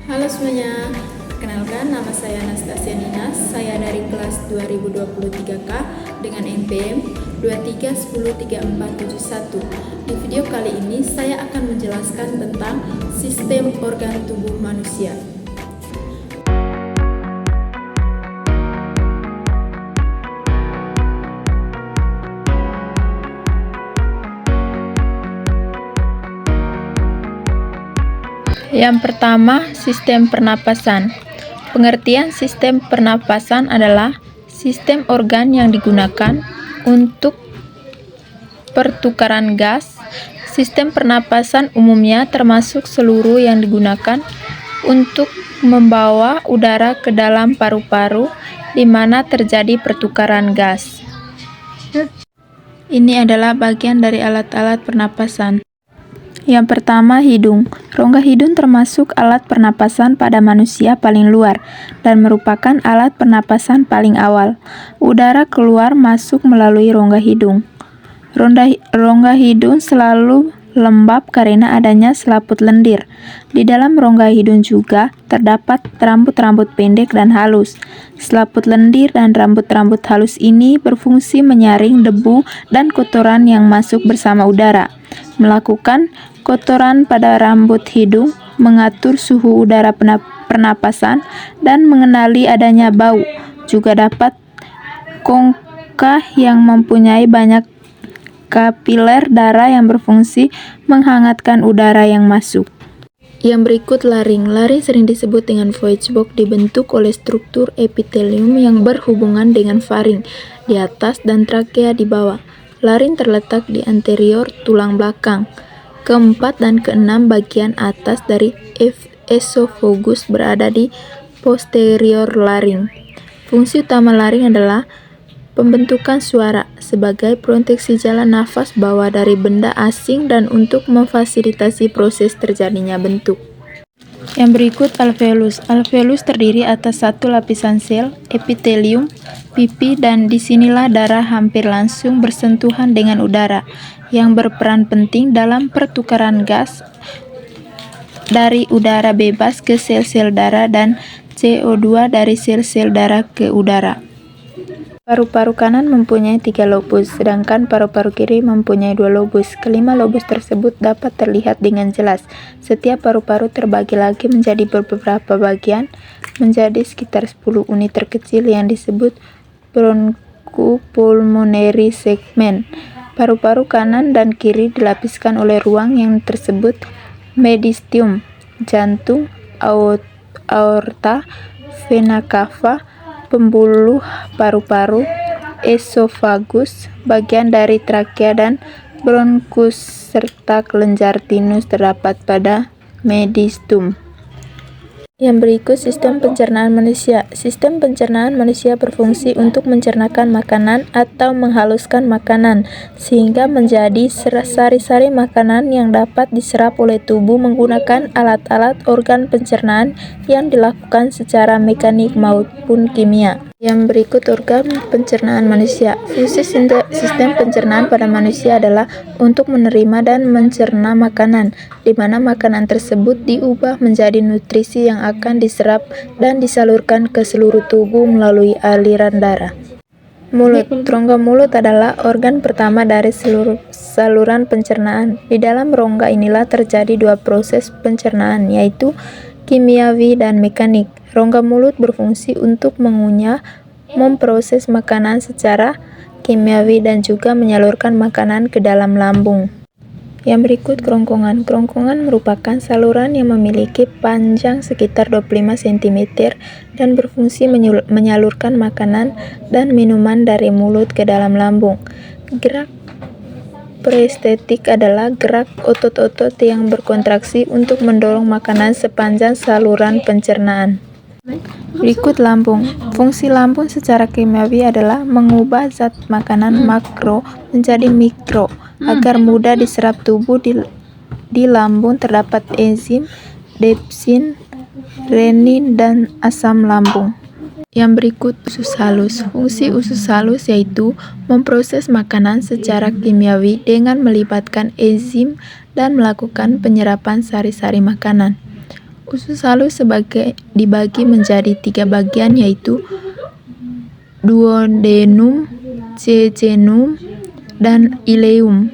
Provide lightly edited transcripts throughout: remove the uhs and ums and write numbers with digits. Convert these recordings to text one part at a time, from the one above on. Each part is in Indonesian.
Halo semuanya, perkenalkan nama saya Anastasia Ninas, saya dari kelas 2023K dengan NPM 2310341. Di video kali ini saya akan menjelaskan tentang sistem organ tubuh manusia. Yang pertama, sistem pernapasan. Pengertian sistem pernapasan adalah sistem organ yang digunakan untuk pertukaran gas. Sistem pernapasan umumnya termasuk seluruh yang digunakan untuk membawa udara ke dalam paru-paru di mana terjadi pertukaran gas. Ini adalah bagian dari alat-alat pernapasan. Yang pertama, hidung. Rongga hidung termasuk alat pernapasan pada manusia paling luar dan merupakan alat pernapasan paling awal. Udara keluar masuk melalui rongga hidung. Rongga hidung selalu lembab karena adanya selaput lendir. Di dalam rongga hidung juga terdapat rambut-rambut pendek dan halus. Selaput lendir dan rambut-rambut halus ini berfungsi menyaring debu dan kotoran yang masuk bersama udara. Melakukan kotoran pada rambut hidung, mengatur suhu udara pernapasan, dan mengenali adanya bau. Juga dapat kongkah yang mempunyai banyak kapiler darah yang berfungsi menghangatkan udara yang masuk. Yang berikut laring. Laring sering disebut dengan voice box, dibentuk oleh struktur epitelium yang berhubungan dengan faring di atas dan trakea di bawah. Laring terletak di anterior tulang belakang. Keempat dan keenam bagian atas dari esofagus berada di posterior laring. Fungsi utama laring adalah pembentukan suara sebagai proteksi jalan nafas bawah dari benda asing dan untuk memfasilitasi proses terjadinya bentuk. Yang berikut alveolus. Alveolus terdiri atas satu lapisan sel, epitelium, pipi, dan disinilah darah hampir langsung bersentuhan dengan udara, yang berperan penting dalam pertukaran gas dari udara bebas ke sel-sel darah dan CO2 dari sel-sel darah ke udara. Paru-paru kanan mempunyai 3 lobus, sedangkan paru-paru kiri mempunyai 2 lobus. Kelima lobus tersebut dapat terlihat dengan jelas. Setiap paru-paru terbagi lagi menjadi beberapa bagian, menjadi sekitar 10 unit terkecil yang disebut bronchopulmonary segment. Paru-paru kanan dan kiri dilapiskan oleh ruang yang tersebut mediastinum, jantung, aorta, vena cava, pembuluh paru-paru, esofagus, bagian dari trakea dan bronkus serta kelenjar tinus terdapat pada mediastinum. Yang berikut sistem pencernaan manusia. Sistem pencernaan manusia berfungsi untuk mencernakan makanan atau menghaluskan makanan sehingga menjadi sari-sari makanan yang dapat diserap oleh tubuh menggunakan alat-alat organ pencernaan yang dilakukan secara mekanik maupun kimia. Yang berikut organ pencernaan manusia. Fungsi sistem pencernaan pada manusia adalah untuk menerima dan mencerna makanan, di mana makanan tersebut diubah menjadi nutrisi yang akan diserap dan disalurkan ke seluruh tubuh melalui aliran darah. Mulut. Rongga mulut adalah organ pertama dari seluruh saluran pencernaan. Di dalam rongga inilah terjadi 2 proses pencernaan, yaitu kimiawi dan mekanik. Rongga mulut berfungsi untuk mengunyah, memproses makanan secara kimiawi dan juga menyalurkan makanan ke dalam lambung. Yang berikut kerongkongan. Kerongkongan merupakan saluran yang memiliki panjang sekitar 25 cm dan berfungsi menyalurkan makanan dan minuman dari mulut ke dalam lambung. Gerak prestetik adalah gerak otot-otot yang berkontraksi untuk mendorong makanan sepanjang saluran pencernaan. Berikut lambung. Fungsi lambung secara kimiawi adalah mengubah zat makanan makro menjadi mikro agar mudah diserap tubuh. Di lambung terdapat enzim, depsin, renin, dan asam lambung. Yang berikut usus halus. Fungsi usus halus yaitu memproses makanan secara kimiawi dengan melibatkan enzim dan melakukan penyerapan sari-sari makanan. Usus halus dibagi menjadi 3 bagian, yaitu duodenum, jejunum, dan ileum.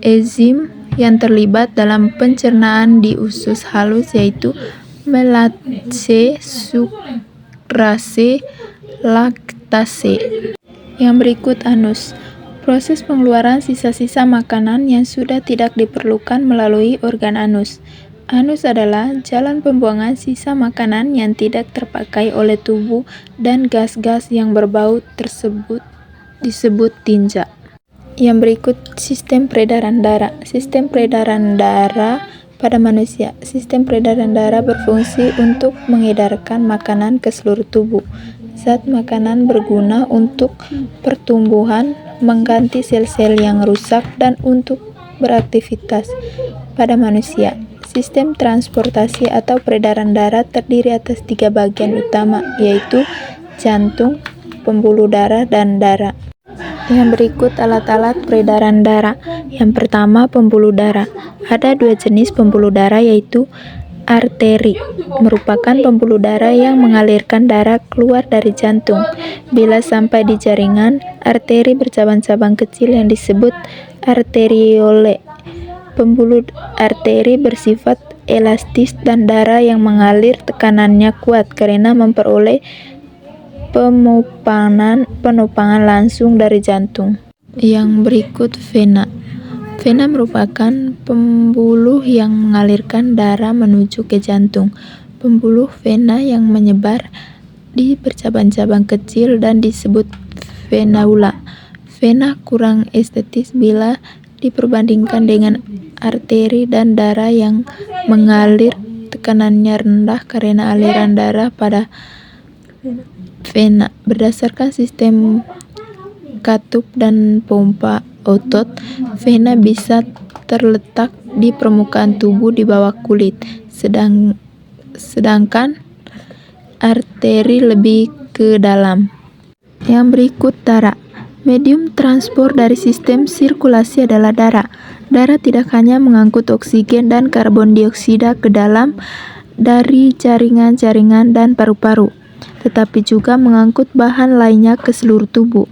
Enzim yang terlibat dalam pencernaan di usus halus yaitu melatase, sukrase, laktase. Yang berikut anus. Proses pengeluaran sisa-sisa makanan yang sudah tidak diperlukan melalui organ anus. Anus adalah jalan pembuangan sisa makanan yang tidak terpakai oleh tubuh dan gas-gas yang berbau tersebut disebut tinja. Yang berikut sistem peredaran darah. Sistem peredaran darah pada manusia. Sistem peredaran darah berfungsi untuk mengedarkan makanan ke seluruh tubuh. Zat makanan berguna untuk pertumbuhan, mengganti sel-sel yang rusak, dan untuk beraktivitas. Pada manusia, sistem transportasi atau peredaran darah terdiri atas 3 bagian utama, yaitu jantung, pembuluh darah, dan darah. Yang berikut alat-alat peredaran darah. Yang pertama, pembuluh darah. Ada 2 jenis pembuluh darah, yaitu arteri, merupakan pembuluh darah yang mengalirkan darah keluar dari jantung. Bila sampai di jaringan, arteri bercabang-cabang kecil yang disebut arteriole. Pembuluh arteri bersifat elastis dan darah yang mengalir tekanannya kuat karena memperoleh penumpangan langsung dari jantung. Yang berikut vena. Vena merupakan pembuluh yang mengalirkan darah menuju ke jantung. Pembuluh vena yang menyebar di bercabang-cabang kecil dan disebut venaula. Vena kurang estetis bila diperbandingkan dengan arteri dan darah yang mengalir tekanannya rendah karena aliran darah pada vena berdasarkan sistem katup dan pompa otot. Vena bisa terletak di permukaan tubuh di bawah kulit, sedangkan arteri lebih ke dalam. Yang berikut darah. Medium transport dari sistem sirkulasi adalah darah. Darah tidak hanya mengangkut oksigen dan karbon dioksida ke dalam dari jaringan-jaringan dan paru-paru, tetapi juga mengangkut bahan lainnya ke seluruh tubuh.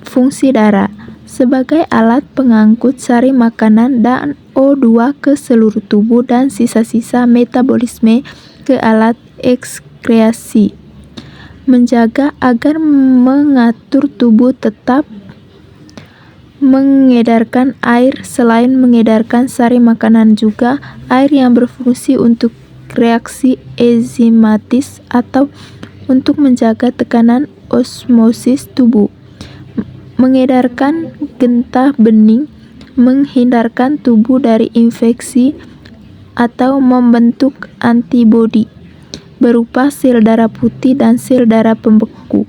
Fungsi darah sebagai alat pengangkut sari makanan dan O2 ke seluruh tubuh dan sisa-sisa metabolisme ke alat ekskreasi. Menjaga agar mengatur tubuh tetap mengedarkan air. Selain mengedarkan sari makanan, juga air yang berfungsi untuk reaksi enzimatis atau untuk menjaga tekanan osmosis tubuh, mengedarkan getah bening, menghindarkan tubuh dari infeksi, atau membentuk antibodi berupa sel darah putih dan sel darah pembeku,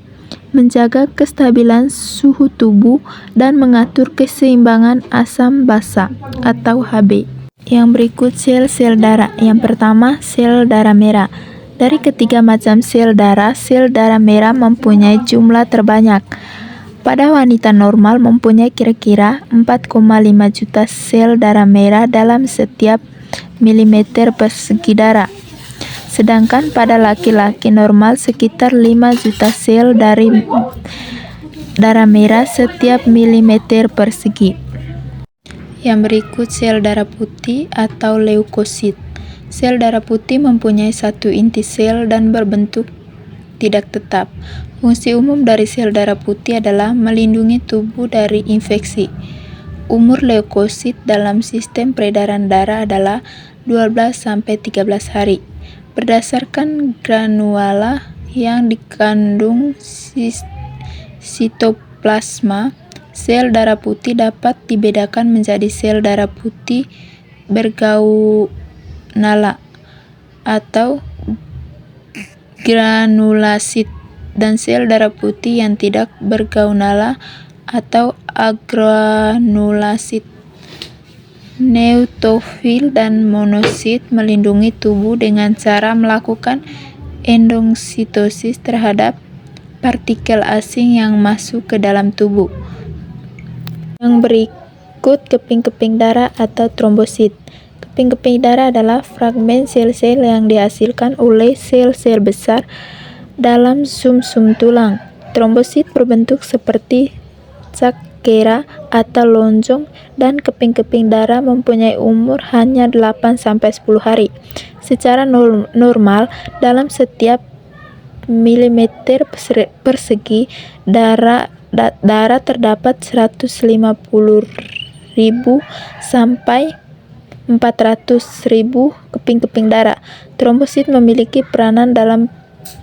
menjaga kestabilan suhu tubuh, dan mengatur keseimbangan asam basa atau Hb. Yang berikut sel-sel darah. Yang pertama, sel darah merah. Dari ketiga macam sel darah merah mempunyai jumlah terbanyak. Pada wanita normal mempunyai kira-kira 4,5 juta sel darah merah dalam setiap milimeter persegi darah. Sedangkan pada laki-laki normal sekitar 5 juta sel dari darah merah setiap milimeter persegi. Yang berikut sel darah putih atau leukosit. Sel darah putih mempunyai satu inti sel dan berbentuk tidak tetap. Fungsi umum dari sel darah putih adalah melindungi tubuh dari infeksi. Umur leukosit dalam sistem peredaran darah adalah 12-13 hari. Berdasarkan granula yang dikandung sitoplasma, sel darah putih dapat dibedakan menjadi sel darah putih bergranula atau granulasit dan sel darah putih yang tidak bergranula atau agranulasit. Neutrofil dan monosit melindungi tubuh dengan cara melakukan endositosis terhadap partikel asing yang masuk ke dalam tubuh. Yang berikut keping-keping darah atau trombosit. Keping-keping darah adalah fragmen sel-sel yang dihasilkan oleh sel-sel besar dalam sum-sum tulang. Trombosit berbentuk seperti cakera atau lonjong, dan keping-keping darah mempunyai umur hanya 8-10 hari. Secara normal, dalam setiap milimeter persegi darah terdapat 150.000 sampai 400.000 keping-keping darah. Trombosit memiliki peranan dalam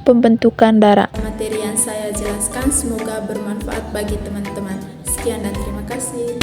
pembentukan darah. Materi yang saya jelaskan semoga bermanfaat bagi teman-teman. Sekian dan terima kasih.